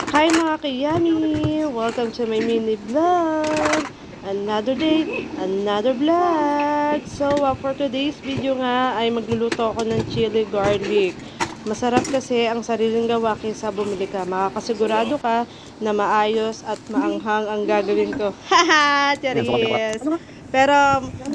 Hi mga kayami! Welcome to my mini vlog! Another day, another vlog! So, for today's video nga ay magluluto ako ng chili garlic. Masarap kasi ang sariling gawa kaysa bumili ka. Makakasigurado ka na maayos at maanghang ang gagawin ko. Haha! Charis! Pero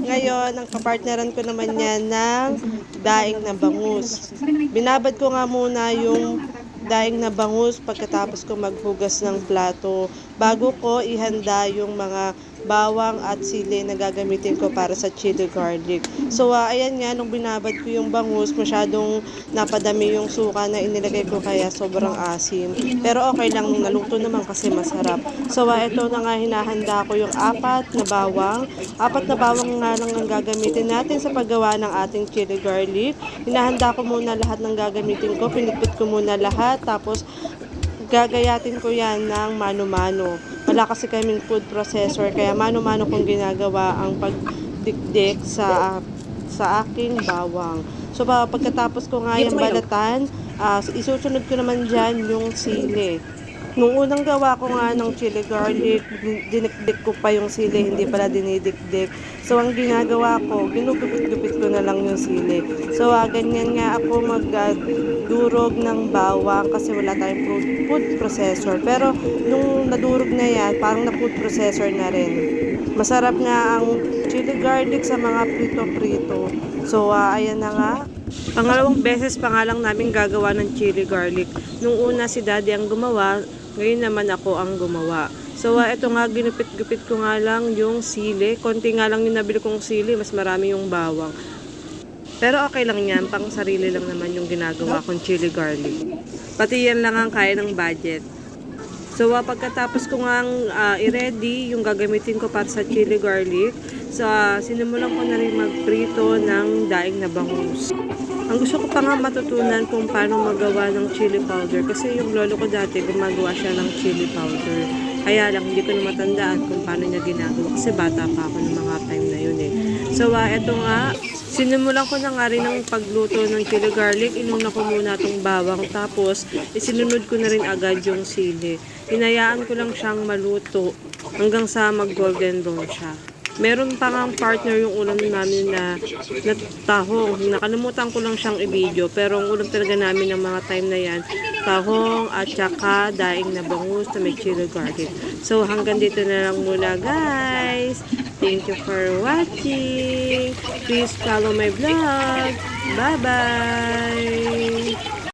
ngayon, ang kapartneran ko naman yan ng daing na bangus. Binabad ko nga muna yung daing na bangus pagkatapos ko maghugas ng plato bago ko ihanda yung mga bawang at sili na gagamitin ko para sa chili garlic. So, ayan nga, nung binabad ko yung bangus, masyadong napadami yung suka na inilagay ko kaya sobrang asim. Pero okay lang, naluto naman kasi masarap. So, ito na nga, hinahanda ko yung apat na bawang. Apat na bawang nga lang ang gagamitin natin sa paggawa ng ating chili garlic. Hinahanda ko muna lahat ng gagamitin ko, pinipit ko muna lahat, tapos gagayatin ko yan ng mano-mano. Wala kasi kaming food processor, kaya mano-mano kong ginagawa ang pagdikdik sa aking bawang. So, pagkatapos ko nga yung balatan, isusunod ko naman dyan yung sili. Nung unang gawa ko nga ng chili garlic, dinikdik ko pa yung sili, hindi pala dinidikdik. So, ang ginagawa ko, ginugupit-gupit ko na lang yung sili. So, ganyan nga ako magdurog ng bawang kasi wala tayong food processor. Pero, nung nadurog na yan, parang na-food processor na rin. Masarap nga ang chili garlic sa mga prito-prito. So, ayan na nga. Pangalawang beses pa nga lang namin gagawa ng chili garlic. Nung una si daddy ang gumawa, ngayon naman ako ang gumawa. So, ito nga, ginupit-gupit ko nga lang yung sili. Konti nga lang yung nabili kong sili, mas marami yung bawang. Pero okay lang yan, pang sarili lang naman yung ginagawa kong chili garlic. Pati yan lang ang kaya ng budget. So, pagkatapos ko nga i-ready yung gagamitin ko para sa chili garlic, so, sinimulan ko na rin magprito ng daing na bangus. Ang gusto ko pa nga matutunan kung paano magawa ng chili powder kasi yung lolo ko dati gumagawa siya ng chili powder. Kaya lang hindi ko na matandaan kung paano niya ginagawa kasi bata pa ako ng mga time na yun eh. So, eto nga, sinimulan ko na nga rin ang pagluto ng chili garlic. Inuna ko muna itong bawang tapos isinunod ko na rin agad yung sili. Hinayaan ko lang siyang maluto hanggang sa mag golden brown siya. Meron pa nga partner yung ulam namin na tahong. Nakalimutan ko lang siyang i-video. Pero ang ulam talaga namin ng mga time na yan, tahong at saka daing na bangus na may chili garlic. So hanggang dito na lang muna guys. Thank you for watching. Please follow my vlog. Bye-bye!